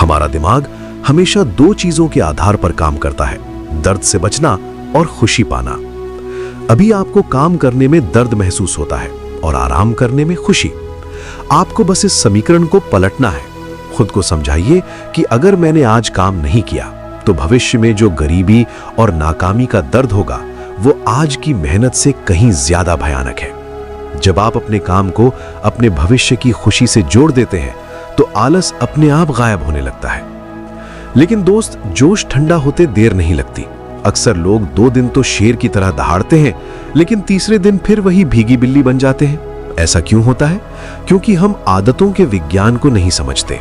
हमारा दिमाग हमेशा दो चीजों के आधार पर काम करता है, दर्द से बचना और खुशी पाना। अभी आपको काम करने में दर्द महसूस होता है और आराम करने में खुशी। आपको बस इस समीकरण को पलटना है। खुद को समझाइए कि अगर मैंने आज काम नहीं किया तो भविष्य में जो गरीबी और नाकामी का दर्द होगा वो आज की मेहनत से कहीं ज्यादा भयानक है। जब आप अपने काम को अपने भविष्य की खुशी से जोड़ देते हैं तो आलस अपने आप गायब होने लगता है। लेकिन दोस्त, जोश ठंडा होते देर नहीं लगती। अक्सर लोग 2 दिन तो शेर की तरह दहाड़ते हैं, लेकिन तीसरे दिन फिर वही भीगी बिल्ली बन जाते हैं। ऐसा क्यों होता है? क्योंकि हम आदतों के विज्ञान को नहीं समझते।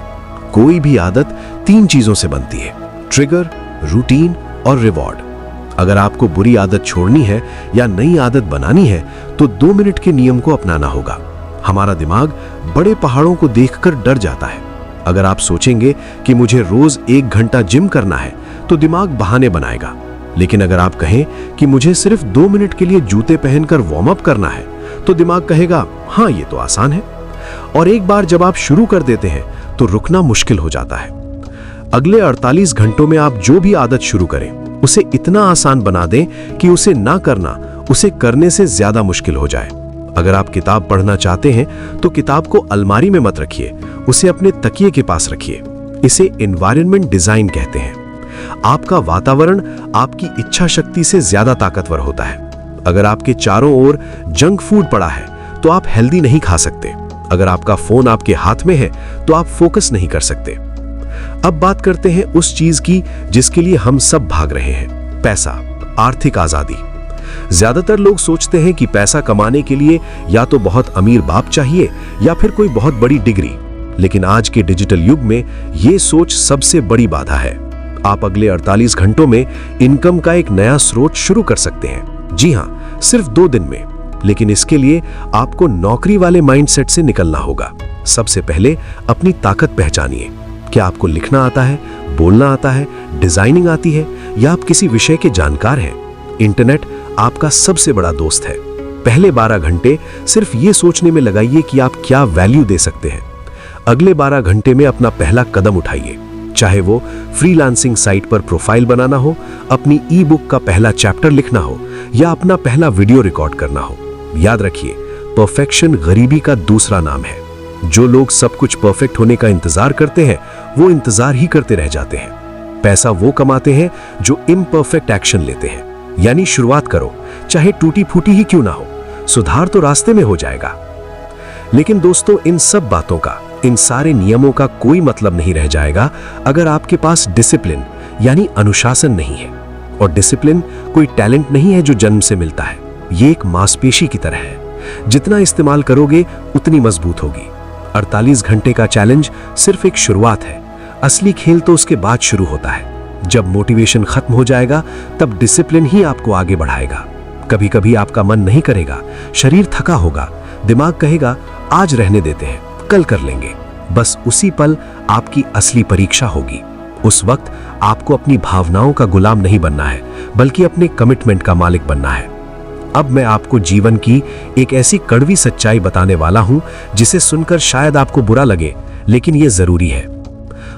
कोई भी आदत 3 चीजों से बनती है: ट्रिगर, रूटीन और रिवॉर्ड। अगर आपको बुरी आदत छोड़नी है या नई आदत बनानी है तो 2 मिनट के नियम को अपनाना होगा। हमारा दिमाग बड़े पहाड़ों को देखकर डर जाता है। अगर आप सोचेंगे कि मुझे रोज 1 घंटा जिम करना है तो दिमाग बहाने बनाएगा। लेकिन अगर आप कहें कि मुझे सिर्फ 2 मिनट के लिए जूते पहनकर वार्म अप करना है तो दिमाग कहेगा, हाँ ये तो आसान है। और एक बार जब आप शुरू कर देते हैं तो रुकना मुश्किल हो जाता है। अगले 48 घंटों में आप जो भी आदत शुरू करें उसे इतना आसान बना दें कि उसे ना करना उसे करने से ज्यादा मुश्किल हो जाए। अगर आप किताब पढ़ना चाहते हैं तो किताब को अलमारी में मत रखिए, उसे अपने तकिए के पास रखिए। इसे एनवायरनमेंट डिजाइन कहते हैं। आपका वातावरण आपकी इच्छा शक्ति से ज्यादा ताकतवर होता है। अगर आपके चारों ओर जंक फूड पड़ा है तो आप हेल्दी नहीं खा सकते। अगर आपका फोन आपके हाथ में है तो आप फोकस नहीं कर सकते। अब बात करते हैं उस चीज की जिसके लिए हम सब भाग रहे हैं: पैसा, आर्थिक आजादी। ज्यादातर लोग सोचते हैं कि पैसा कमाने के लिए या तो बहुत अमीर बाप चाहिए या फिर कोई बहुत बड़ी डिग्री। लेकिन आज के डिजिटल युग में यह सोच सबसे बड़ी बाधा है। आप अगले 48 घंटों में इनकम का एक नया स्रोत शुरू कर सकते हैं। जी हां, सिर्फ 2 दिन में। लेकिन इसके लिए आपको नौकरी वाले माइंडसेट से निकलना होगा। सबसे पहले अपनी ताकत पहचानिए। क्या आपको लिखना आता है, बोलना आता है, डिजाइनिंग आती है या आप किसी विषय के जानकार हैं? इंटरनेट आपका सबसे बड़ा दोस्त है। पहले 12 घंटे सिर्फ ये सोचने में लगाइए कि आप क्या वैल्यू दे सकते हैं। अगले 12 घंटे में अपना पहला कदम उठाइए, चाहे वो फ्रीलांसिंग साइट पर प्रोफाइल बनाना हो, अपनी ई बुक का पहला चैप्टर लिखना हो या अपना पहला वीडियो रिकॉर्ड करना हो। याद रखिए, परफेक्शन गरीबी का दूसरा नाम है। जो लोग सब कुछ परफेक्ट होने का इंतजार करते हैं वो इंतजार ही करते रह जाते हैं। पैसा वो कमाते हैं जो इम्परफेक्ट एक्शन लेते हैं। यानी शुरुआत करो, चाहे टूटी फूटी ही क्यों ना हो, सुधार तो रास्ते में हो जाएगा। लेकिन दोस्तों, इन सब बातों का, इन सारे नियमों का कोई मतलब नहीं रह जाएगा अगर आपके पास डिसिप्लिन यानी अनुशासन नहीं है। और डिसिप्लिन कोई टैलेंट नहीं है जो जन्म से मिलता है। ये एक मांसपेशी की तरह है, जितना इस्तेमाल करोगे उतनी मजबूत होगी। 48 घंटे का चैलेंज सिर्फ एक शुरुआत है। असली खेल तो उसके बाद शुरू होता है। जब मोटिवेशन खत्म हो जाएगा तब डिसिप्लिन ही आपको आगे बढ़ाएगा। कभी कभी आपका मन नहीं करेगा, शरीर थका होगा, दिमाग कहेगा आज रहने देते हैं, कल कर लेंगे। बस उसी पल आपकी असली परीक्षा होगी। उस वक्त आपको अपनी भावनाओं का गुलाम नहीं बनना है, बल्कि अपने कमिटमेंट का मालिक बनना है। अब मैं आपको जीवन की एक ऐसी कड़वी सच्चाई बताने वाला हूं जिसे सुनकर शायद आपको बुरा लगे, लेकिन यह जरूरी है।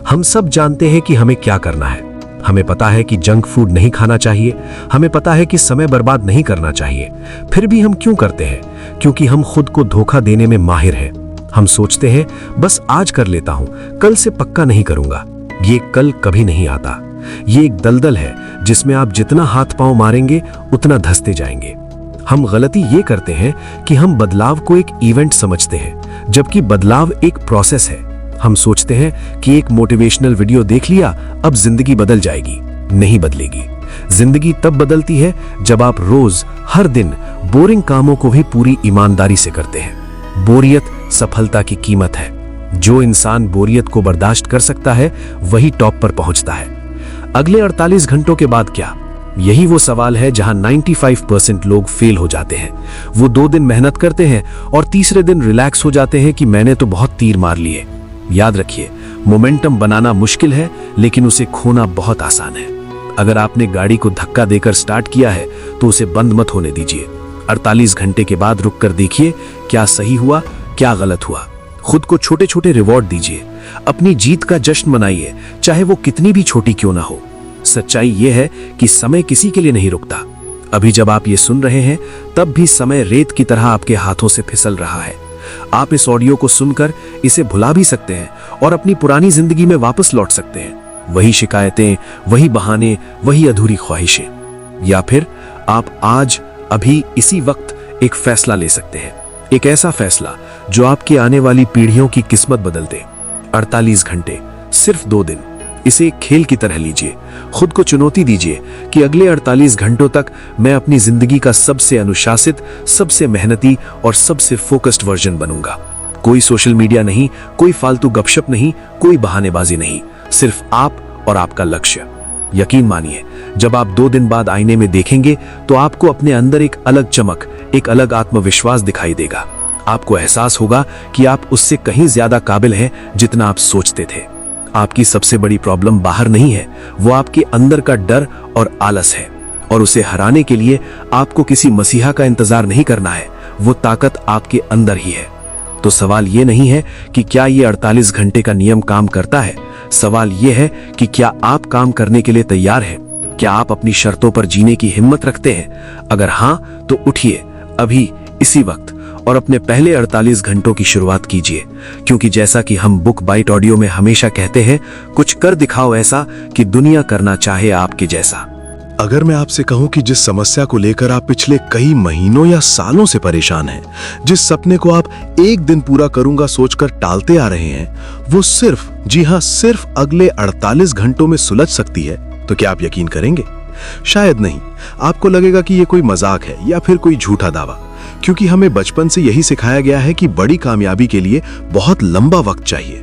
हम सब जानते हैं कि हमें क्या करना है। हमें पता है कि जंक फूड नहीं खाना चाहिए, हमें पता है कि समय बर्बाद नहीं करना चाहिए। फिर भी हम क्यों करते हैं? क्योंकि हम खुद को धोखा देने में माहिर हैं। हम सोचते हैं बस आज कर लेता हूं, कल से पक्का नहीं करूंगा। ये कल कभी नहीं आता। ये एक दलदल है जिसमें आप जितना हाथ पांव मारेंगे उतना धंसते जाएंगे। हम गलती ये करते हैं कि हम बदलाव को एक इवेंट समझते हैं, जबकि बदलाव एक प्रोसेस है। हम सोचते हैं कि एक मोटिवेशनल वीडियो देख लिया, अब जिंदगी बदल जाएगी। नहीं बदलेगी। जिंदगी तब बदलती है जब आप रोज, हर दिन बोरिंग कामों को भी पूरी ईमानदारी से करते हैं। बोरियत सफलता की कीमत है। जो इंसान बोरियत को बर्दाश्त कर सकता है वही टॉप पर पहुंचता है। अगले 48 घंटों के बाद क्या? यही वो सवाल है जहां 95% लोग फेल हो जाते हैं। वो 2 दिन मेहनत करते हैं और तीसरे दिन रिलैक्स हो जाते हैं कि मैंने तो बहुत तीर मार लिए। याद रखिए, मोमेंटम बनाना मुश्किल है, लेकिन उसे खोना बहुत आसान है। अगर आपने गाड़ी को धक्का देकर स्टार्ट किया है तो उसे बंद मत होने दीजिए। 48 घंटे के बाद रुक कर देखिए क्या सही हुआ, क्या गलत हुआ। खुद को छोटे छोटे रिवॉर्ड दीजिए, अपनी जीत का जश्न मनाइए, चाहे वो कितनी भी छोटी क्यों ना हो। सच्चाई ये है कि समय किसी के लिए नहीं रुकता। अभी जब आप ये सुन रहे हैं तब भी समय रेत की तरह आपके हाथों से फिसल रहा है। आप इस ऑडियो को सुनकर इसे भुला भी सकते हैं और अपनी पुरानी जिंदगी में वापस लौट सकते हैं। वही शिकायतें, वही बहाने, वही अधूरी ख्वाहिशें। या फिर आप आज अभी इसी वक्त एक फैसला ले सकते हैं, एक ऐसा फैसला जो आपकी आने वाली पीढ़ियों की किस्मत बदल दे। 48 घंटे, सिर्फ 2 दिन। इसे एक खेल की तरह लीजिए। खुद को चुनौती दीजिए कि अगले 48 घंटों तक मैं अपनी जिंदगी का सबसे अनुशासित, सबसे मेहनती और सबसे फोकस्ड वर्जन बनूंगा। कोई सोशल मीडिया नहीं, कोई फालतू गपशप नहीं, कोई बहानेबाजी नहीं, सिर्फ आप और आपका लक्ष्य। यकीन मानिए, जब आप 2 दिन बाद आईने में देखेंगे तो आपको अपने अंदर एक अलग चमक, एक अलग आत्मविश्वास दिखाई देगा। आपको एहसास होगा कि आप उससे कहीं ज्यादा काबिल हैं जितना आप सोचते थे। आपकी सबसे बड़ी प्रॉब्लम बाहर नहीं है, वो आपके अंदर का डर और आलस है। और उसे हराने के लिए आपको किसी मसीहा का इंतजार नहीं करना है, वो ताकत आपके अंदर ही है। तो सवाल ये नहीं है कि क्या ये 48 घंटे का नियम काम करता है, सवाल ये है कि क्या आप काम करने के लिए तैयार हैं? क्या आप अपनी शर्तों पर जीने की हिम्मत रखते हैं? अगर हां, तो उठिए अभी इसी वक्त और अपने पहले 48 घंटों की शुरुआत कीजिए। क्योंकि जैसा कि हम बुक बाइट ऑडियो में हमेशा कहते हैं, कुछ कर दिखाओ ऐसा कि दुनिया करना चाहे आपके जैसा। अगर मैं आपसे कहूं कि जिस समस्या को लेकर आप पिछले कई महीनों या सालों से परेशान हैं, जिस सपने को आप एक दिन पूरा करूंगा सोचकर टालते आ रहे हैं, वो सिर्फ, जी हां, सिर्फ अगले 48 घंटों में सुलझ सकती है, तो क्या आप यकीन करेंगे? शायद नहीं। आपको लगेगा कि ये कोई मजाक है या फिर कोई झूठा दावा, क्योंकि हमें बचपन से यही सिखाया गया है कि बड़ी कामयाबी के लिए बहुत लंबा वक्त चाहिए।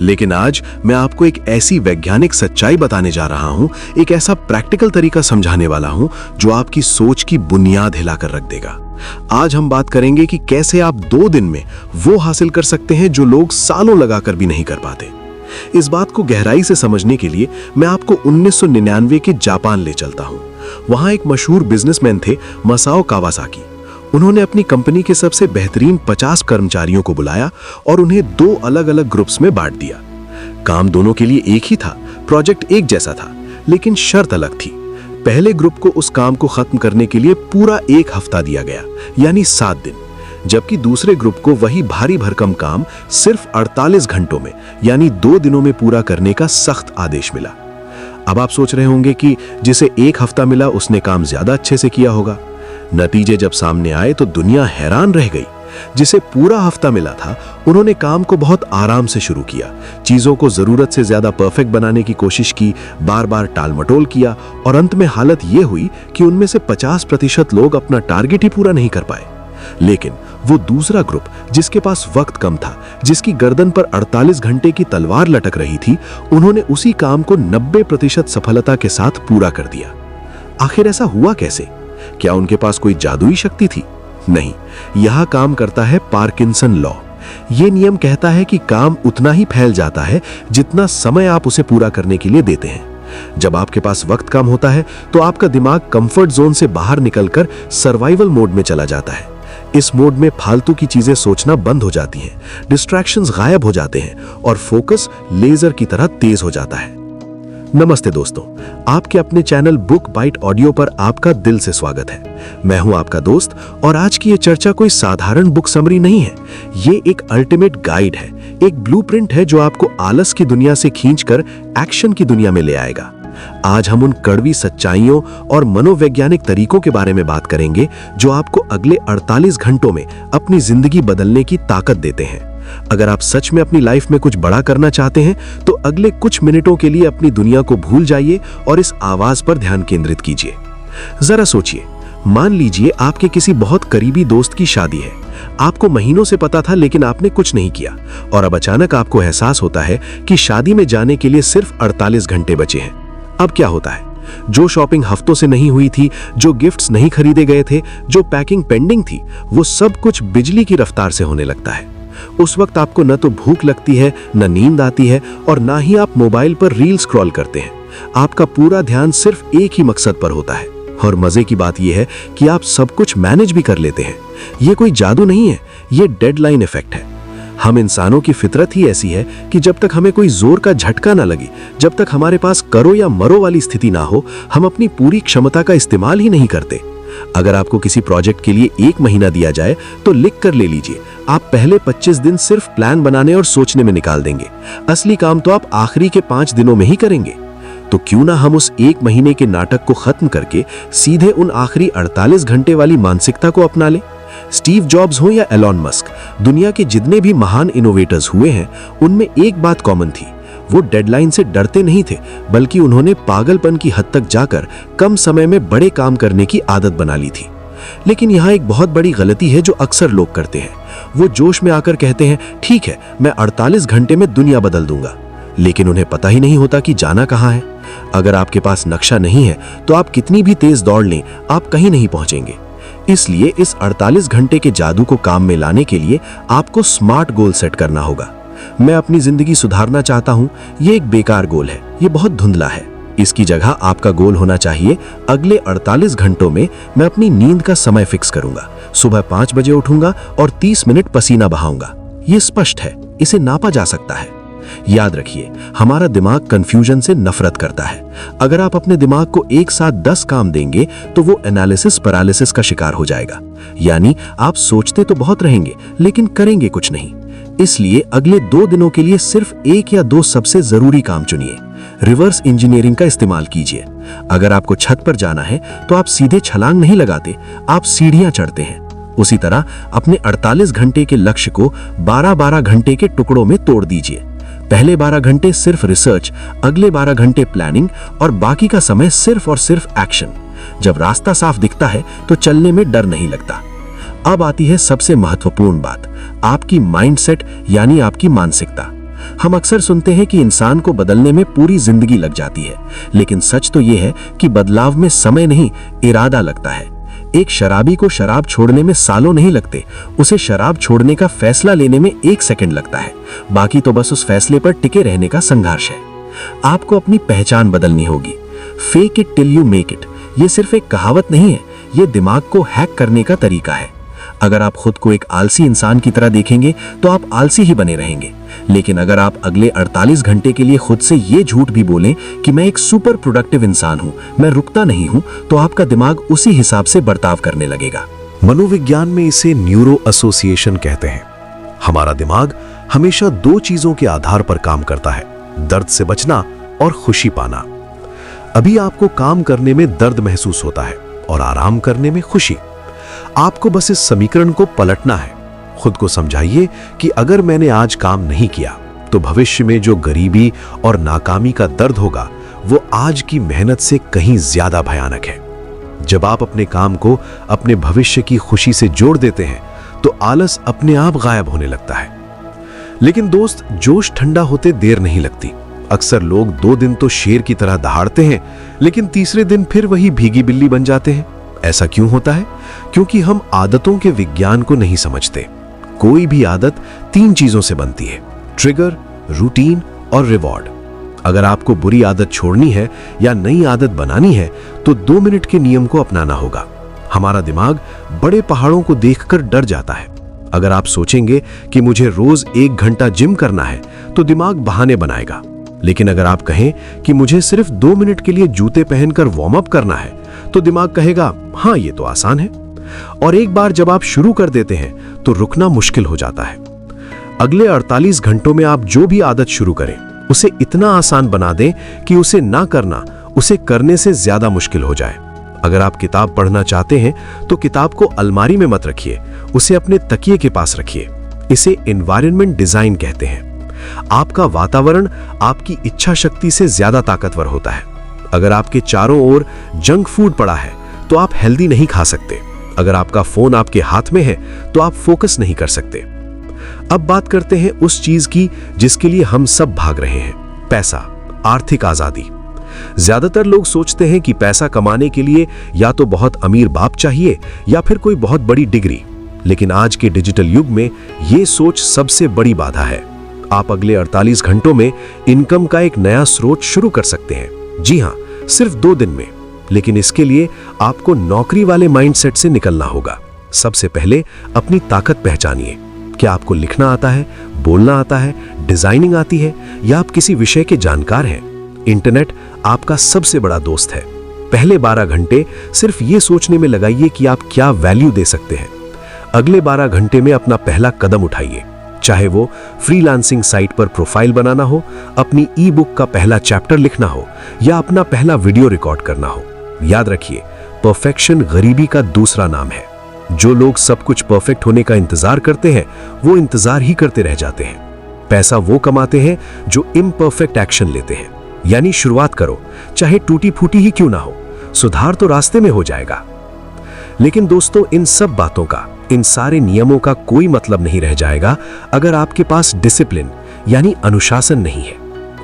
लेकिन आज मैं आपको एक ऐसी वैज्ञानिक सच्चाई बताने जा रहा हूं, एक ऐसा प्रैक्टिकल तरीका समझाने वाला हूं जो आपकी सोच की बुनियाद हिलाकर रख देगा। आज हम बात करेंगे कि कैसे आप 2 दिन में वो हासिल कर सकते हैं जो लोग सालों लगाकर भी नहीं कर पाते। इस बात को गहराई से समझने के लिए मैं आपको 1999 के जापान ले चलता हूं। वहां एक मशहूर बिजनेसमैन थे, मसाओ कावासाकी। उन्होंने अपनी कंपनी के सबसे बेहतरीन 50 कर्मचारियों को बुलाया और उन्हें 2 अलग-अलग ग्रुप्स में बांट दिया। काम दोनों के लिए एक ही था, प्रोजेक्ट एक जैसा था, लेकिन शर्त अलग थी। पहले ग्रुप को उस काम को खत्म करने के लिए पूरा 1 हफ्ता दिया गया, यानी 7 दिन, जबकि दूसरे ग्रुप को वही भारी भरकम काम सिर्फ 48 घंटों में, यानी 2 दिनों में पूरा करने का सख्त आदेश मिला। अब आप सोच रहे होंगे कि जिसे 1 हफ्ता मिला उसने काम ज्यादा अच्छे से किया होगा। नतीजे जब सामने आए तो दुनिया हैरान रह गई। जिसे पूरा हफ्ता मिला था, उन्होंने काम को बहुत आराम से शुरू किया, चीजों को जरूरत से ज्यादा परफेक्ट बनाने की कोशिश की, बार बार टालमटोल किया और अंत में हालत यह हुई कि उनमें से 50% लोग अपना टारगेट ही पूरा नहीं कर पाए। लेकिन वो दूसरा ग्रुप, जिसके पास वक्त कम था, जिसकी गर्दन पर 48 घंटे की तलवार लटक रही थी, उन्होंने उसी काम को 90% सफलता के साथ पूरा कर दिया। आखिर ऐसा हुआ कैसे? क्या उनके पास कोई जादुई शक्ति थी? नहीं, यह काम करता है पार्किंसन लॉ। यह नियम कहता है कि काम उतना ही फैल जाता है जितना समय आप उसे पूरा करने के लिए देते हैं। जब आपके पास वक्त कम होता है तो आपका दिमाग कंफर्ट जोन से बाहर निकलकर सर्वाइवल मोड में चला जाता है। इस मोड में फालतू की चीजें सोचना बंद हो जाती हैं, डिस्ट्रैक्शंस गायब हो जाते हैं और फोकस लेजर की तरह तेज हो जाता है। नमस्ते दोस्तों, आपके अपने चैनल बुक बाइट ऑडियो पर आपका दिल से स्वागत है। मैं हूं आपका दोस्त और आज की ये चर्चा कोई साधारण बुक समरी नहीं है। ये एक अल्टीमेट गाइड है, एक ब्लूप्रिंट है जो आपको आलस की दुनिया से खींचकर एक्शन की दुनिया में ले आएगा। आज हम उन कड़वी सच्चाइयों और मनोवैज्ञानिक तरीकों के बारे में बात करेंगे जो आपको अगले 48 घंटों में अपनी जिंदगी बदलने की ताकत देते हैं। अगर आप सच में अपनी लाइफ में कुछ बड़ा करना चाहते हैं तो अगले कुछ मिनटों के लिए अपनी दुनिया को भूल जाइए और इस आवाज पर ध्यान केंद्रित कीजिए। जरा सोचिए, मान लीजिए आपके किसी बहुत करीबी दोस्त की शादी है। आपको महीनों से पता था लेकिन आपने कुछ नहीं किया और अब अचानक आपको एहसास होता है कि शादी में जाने के लिए सिर्फ 48 घंटे बचे हैं। अब क्या होता है? जो शॉपिंग हफ्तों से नहीं हुई थी, जो गिफ्ट्स नहीं खरीदे गए थे, जो पैकिंग पेंडिंग थी, वो सब कुछ बिजली की रफ्तार से होने लगता है। उस वक्त आपको न तो भूख लगती है, न नींद आती है और ना ही आप मोबाइल पर रील स्क्रॉल करते हैं। आपका पूरा ध्यान सिर्फ एक ही मकसद पर होता है। और मजे की बात यह है कि आप सब कुछ मैनेज भी कर लेते हैं। ये कोई जादू नहीं है, ये डेडलाइन इफेक्ट है। हम इंसानों की फितरत ही ऐसी है कि जब तक हमें कोई जोर का झटका ना लगे, जब तक हमारे पास करो या मरो वाली स्थिति ना हो, हम अपनी पूरी क्षमता का इस्तेमाल ही नहीं करते। अगर आपको किसी प्रोजेक्ट के लिए 1 महीना दिया जाए तो लिख कर ले लीजिए, आप पहले 25 दिन सिर्फ प्लान बनाने और सोचने में निकाल देंगे। असली काम तो आप आखिरी के 5 दिनों में ही करेंगे। तो क्यों ना हम उस 1 महीने के नाटक को खत्म करके सीधे उन आखिरी 48 घंटे वाली मानसिकता को अपना लें। स्टीव जॉब्स हो या एलॉन मस्क, दुनिया के जितने भी महान इनोवेटर्स हुए हैं, उनमें एक बात कॉमन थी, वो डेडलाइन से डरते नहीं थे, बल्कि उन्होंने पागलपन की हद तक जाकर कम समय में बड़े काम करने की आदत बना ली थी। लेकिन यहाँ एक बहुत बड़ी गलती है जो अक्सर लोग करते हैं। वो जोश में आकर कहते हैं, ठीक है, मैं 48 घंटे में दुनिया बदल दूंगा, लेकिन उन्हें पता ही नहीं होता कि जाना कहाँ है। अगर आपके पास नक्शा नहीं है तो आप कितनी भी तेज दौड़ लें, आप कहीं नहीं पहुंचेंगे। इसलिए इस 48 घंटे के जादू को काम में लाने के लिए आपको स्मार्ट गोल सेट करना होगा। मैं अपनी जिंदगी सुधारना चाहता हूं, ये एक बेकार गोल है, ये बहुत धुंधला है। इसकी जगह आपका गोल होना चाहिए, अगले 48 घंटों में मैं अपनी नींद का समय फिक्स करूंगा, सुबह 5 बजे उठूंगा और 30 मिनट पसीना बहाऊंगा। ये स्पष्ट है, इसे नापा जा सकता है। याद रखिए, हमारा दिमाग कंफ्यूजन से नफरत करता है। अगर आप अपने दिमाग को एक साथ 10 काम देंगे तो वो एनालिसिस पैरालिसिस का शिकार हो जाएगा। यानी आप सोचते तो बहुत रहेंगे लेकिन करेंगे कुछ नहीं। इसलिए अगले 2 दिनों के लिए सिर्फ 1 या 2 सबसे जरूरी काम चुनिए। रिवर्स इंजीनियरिंग का इस्तेमाल कीजिए। अगर आपको छत पर जाना है तो आप सीधे छलांग नहीं लगाते, आप सीढ़ियां चढ़ते हैं। उसी तरह अपने 48 घंटे के लक्ष्य को 12-12 घंटे के टुकड़ों में तोड़ दीजिए। पहले 12 घंटे सिर्फ रिसर्च, अगले 12 घंटे प्लानिंग और बाकी का समय सिर्फ और सिर्फ एक्शन। जब रास्ता साफ दिखता है तो चलने में डर नहीं लगता। अब आती है सबसे महत्वपूर्ण बात, आपकी माइंडसेट यानी आपकी मानसिकता। हम अक्सर सुनते हैं कि इंसान को बदलने में पूरी जिंदगी लग जाती है, लेकिन सच तो यह है कि बदलाव में समय नहीं, इरादा लगता है। एक शराबी को शराब छोड़ने में सालों नहीं लगते, उसे शराब छोड़ने का फैसला लेने में 1 सेकंड लगता है। बाकी तो बस उस फैसले पर टिके रहने का संघर्ष है। आपको अपनी पहचान बदलनी होगी। Fake it till you make it, ये सिर्फ एक कहावत नहीं है, ये दिमाग को हैक करने का तरीका है। अगर आप खुद को एक आलसी इंसान की तरह देखेंगे तो आप आलसी ही बने रहेंगे। लेकिन अगर आप अगले 48 घंटे के लिए खुद से ये झूठ भी बोलें कि मैं एक सुपर प्रोडक्टिव इंसान हूं, मैं रुकता नहीं हूं, तो आपका दिमाग उसी हिसाब से बर्ताव करने लगेगा। मनोविज्ञान में इसे न्यूरो एसोसिएशन कहते हैं। हमारा दिमाग हमेशा 2 चीजों के आधार पर काम करता है, दर्द से बचना और खुशी पाना। अभी आपको काम करने में दर्द महसूस होता है और आराम करने में खुशी। आपको बस इस समीकरण को पलटना है। खुद को समझाइए कि अगर मैंने आज काम नहीं किया तो भविष्य में जो गरीबी और नाकामी का दर्द होगा वो आज की मेहनत से कहीं ज्यादा भयानक है। जब आप अपने काम को अपने भविष्य की खुशी से जोड़ देते हैं तो आलस अपने आप गायब होने लगता है। लेकिन दोस्त, जोश ठंडा होते देर नहीं लगती। अक्सर लोग 2 दिन तो शेर की तरह दहाड़ते हैं, लेकिन तीसरे दिन फिर वही भीगी बिल्ली बन जाते हैं। ऐसा क्यों होता है? क्योंकि हम आदतों के विज्ञान को नहीं समझते। कोई भी आदत 3 चीजों से बनती है, ट्रिगर, रूटीन और रिवॉर्ड। अगर आपको बुरी आदत छोड़नी है या नई आदत बनानी है तो 2 मिनट के नियम को अपनाना होगा। हमारा दिमाग बड़े पहाड़ों को देखकर डर जाता है। अगर आप सोचेंगे कि मुझे रोज 1 घंटा जिम करना है तो दिमाग बहाने बनाएगा। लेकिन अगर आप कहें कि मुझे सिर्फ 2 मिनट के लिए जूते पहनकर वार्म अप करना है तो दिमाग कहेगा, हाँ ये तो आसान है। और एक बार जब आप शुरू कर देते हैं तो रुकना मुश्किल हो जाता है। अगले 48 घंटों में आप जो भी आदत शुरू करें उसे इतना आसान बना दें कि उसे ना करना उसे करने से ज्यादा मुश्किल हो जाए। अगर आप किताब पढ़ना चाहते हैं तो किताब को अलमारी में मत रखिए, उसे अपने तकिए के पास रखिए। इसे एनवायरनमेंट डिजाइन कहते हैं। आपका वातावरण आपकी इच्छा शक्ति से ज्यादा ताकतवर होता है। अगर आपके चारों ओर जंक फूड पड़ा है तो आप हेल्दी नहीं खा सकते। अगर आपका फोन आपके हाथ में है तो आप फोकस नहीं कर सकते। अब बात करते हैं उस चीज की जिसके लिए हम सब भाग रहे हैं, पैसा, आर्थिक आजादी। ज्यादातर लोग सोचते हैं कि पैसा कमाने के लिए या तो बहुत अमीर बाप चाहिए या फिर कोई बहुत बड़ी डिग्री। लेकिन आज के डिजिटल युग में यह सोच सबसे बड़ी बाधा है। आप अगले 48 घंटों में इनकम का एक नया स्रोत शुरू कर सकते हैं। जी हां, सिर्फ 2 दिन में। लेकिन इसके लिए आपको नौकरी वाले माइंडसेट से निकलना होगा। सबसे पहले अपनी ताकत पहचानिए। क्या आपको लिखना आता है, बोलना आता है, डिजाइनिंग आती है, या आप किसी विषय के जानकार हैं? इंटरनेट आपका सबसे बड़ा दोस्त है। पहले 12 घंटे सिर्फ ये सोचने में लगाइए कि आप क्या वैल्यू दे सकते हैं। अगले 12 घंटे में अपना पहला कदम उठाइए, चाहे वो फ्रीलांसिंग साइट पर प्रोफाइल बनाना हो, अपनी ई बुक का पहला चैप्टर लिखना हो, या अपना पहला वीडियो रिकॉर्ड करना हो। याद रखिए, परफेक्शन गरीबी का दूसरा नाम है। जो लोग सब कुछ परफेक्ट होने का इंतजार करते हैं, वो इंतजार ही करते रह जाते हैं। पैसा वो कमाते हैं जो इम्परफेक्ट एक्शन लेते हैं। यानी शुरुआत करो, चाहे टूटी फूटी ही क्यों ना हो, सुधार तो रास्ते में हो जाएगा। लेकिन दोस्तों, इन सब बातों का, इन सारे नियमों का कोई मतलब नहीं रह जाएगा अगर आपके पास डिसिप्लिन यानी अनुशासन नहीं है।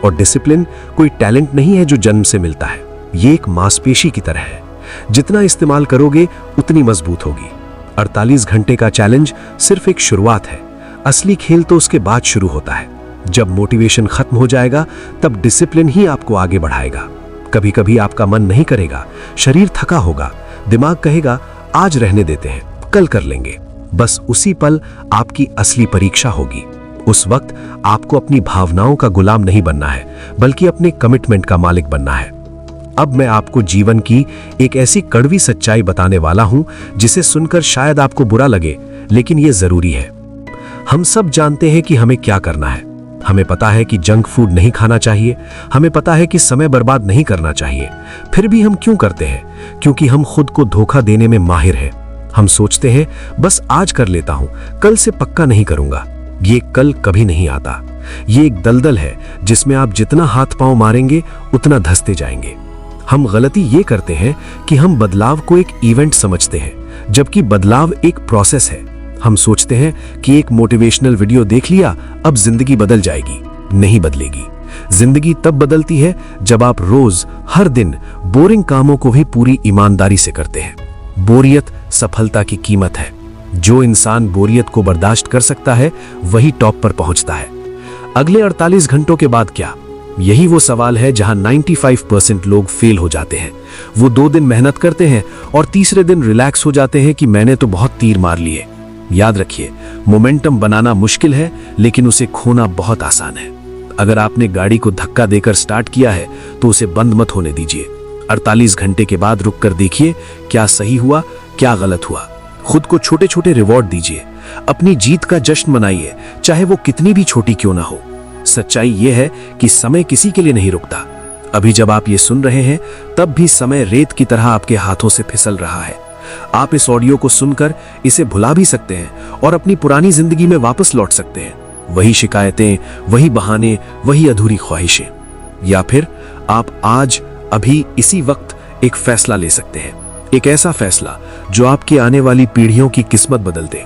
और डिसिप्लिन कोई टैलेंट नहीं है जो जन्म से मिलता है, ये एक मांसपेशी की तरह है। जितना इस्तेमाल करोगे उतनी मजबूत होगी। 48 घंटे का चैलेंज सिर्फ एक शुरुआत है, असली खेल तो उसके बाद शुरू होता है। जब मोटिवेशन खत्म हो जाएगा तब डिसिप्लिन ही आपको आगे बढ़ाएगा। कभी कभी आपका मन नहीं करेगा, शरीर थका होगा, दिमाग कहेगा आज रहने देते हैं, कल कर लेंगे। बस उसी पल आपकी असली परीक्षा होगी। उस वक्त आपको अपनी भावनाओं का गुलाम नहीं बनना है, बल्कि अपने कमिटमेंट का मालिक बनना है। अब मैं आपको जीवन की एक ऐसी कड़वी सच्चाई बताने वाला हूं जिसे सुनकर शायद आपको बुरा लगे, लेकिन यह जरूरी है। हम सब जानते हैं कि हमें क्या करना है। हमें पता है कि जंक फूड नहीं खाना चाहिए, हमें पता है कि समय बर्बाद नहीं करना चाहिए। फिर भी हम क्यों करते हैं? क्योंकि हम खुद को धोखा देने में माहिर हैं। हम सोचते हैं बस आज कर लेता हूं, कल से पक्का नहीं करूंगा। ये कल कभी नहीं आता। ये एक दलदल है जिसमें आप जितना हाथ पांव मारेंगे उतना धंसते जाएंगे। हम गलती ये करते हैं कि हम बदलाव को एक इवेंट समझते हैं, जबकि बदलाव एक प्रोसेस है। हम सोचते हैं कि एक मोटिवेशनल वीडियो देख लिया, अब जिंदगी बदल जाएगी। नहीं बदलेगी। जिंदगी तब बदलती है जब आप रोज, हर दिन बोरिंग कामों को भी पूरी ईमानदारी से करते हैं। बोरियत सफलता की कीमत है। जो इंसान बोरियत को बर्दाश्त कर सकता है वही टॉप पर पहुंचता है। अगले 48 घंटों के बाद क्या? यही वो सवाल है जहां 95% लोग फेल हो जाते हैं। वो 2 दिन मेहनत करते हैं और तीसरे दिन रिलैक्स हो जाते हैं कि मैंने तो बहुत तीर मार लिए। याद रखिए, मोमेंटम बनाना मुश्किल है, लेकिन उसे खोना बहुत आसान है। अगर आपने गाड़ी को धक्का देकर स्टार्ट किया है तो उसे बंद मत होने दीजिए। 48 घंटे के बाद रुक कर देखिए क्या सही हुआ, क्या गलत हुआ। खुद को छोटे छोटे रिवॉर्ड दीजिए। अपनी जीत का जश्न मनाइए, चाहे वो कितनी भी छोटी क्यों ना हो। सच्चाई यह है कि समय किसी के लिए नहीं रुकता। अभी जब आप ये सुन रहे हैं तब भी समय रेत की तरह आपके हाथों से फिसल रहा है। आप इस ऑडियो को सुनकर इसे भुला भी सकते हैं और अपनी पुरानी जिंदगी में वापस लौट सकते हैं। वही शिकायतें, वही बहाने, वही अधूरी ख्वाहिशें। या फिर आप आज, अभी, इसी वक्त एक फैसला ले सकते हैं। एक ऐसा फैसला जो आपकी आने वाली पीढ़ियों की किस्मत बदल दे।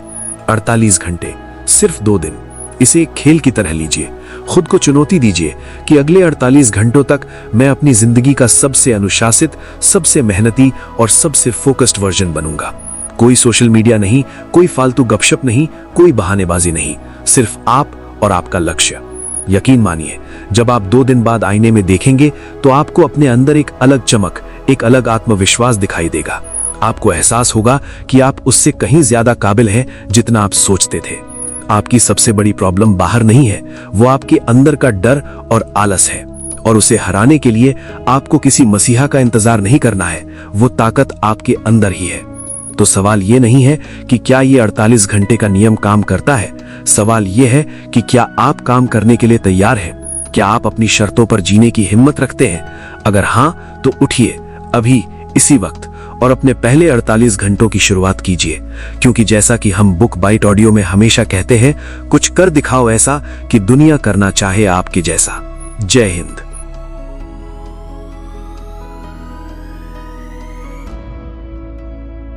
48 घंटे, सिर्फ 2 दिन। इसे एक खेल की तरह लीजिए। खुद को चुनौती दीजिए कि अगले 48 घंटों तक मैं अपनी जिंदगी का सबसे अनुशासित, सबसे मेहनती और सबसे फोकस्ड वर्जन बनूंगा। कोई सोशल मीडिया नहीं, कोई फालतू गपशप नहीं, कोई बहानेबाजी नहीं, सिर्फ आप और आपका लक्ष्य। यकीन मानिए, जब आप 2 दिन बाद आईने में देखेंगे तो आपको अपने अंदर एक अलग चमक, एक अलग आत्मविश्वास दिखाई देगा। आपको एहसास होगा कि आप उससे कहीं ज्यादा काबिल हैं जितना आप सोचते थे। आपकी सबसे बड़ी प्रॉब्लम बाहर नहीं है, वो आपके अंदर का डर और आलस है। और उसे हराने के लिए आपको किसी मसीहा का इंतजार नहीं करना है, वो ताकत आपके अंदर ही है। तो सवाल ये नहीं है कि क्या ये 48 घंटे का नियम काम करता है, सवाल ये है कि क्या आप काम करने के लिए तैयार हैं? क्या आप अपनी शर्तों पर जीने की हिम्मत रखते हैं? अगर हाँ, तो उठिए अभी, इसी वक्त, और अपने पहले 48 घंटों की शुरुआत कीजिए। क्योंकि जैसा कि हम बुक बाइट ऑडियो में हमेशा कहते हैं, कुछ कर दिखाओ ऐसा कि दुनिया करना चाहे आपके जैसा। जय हिंद।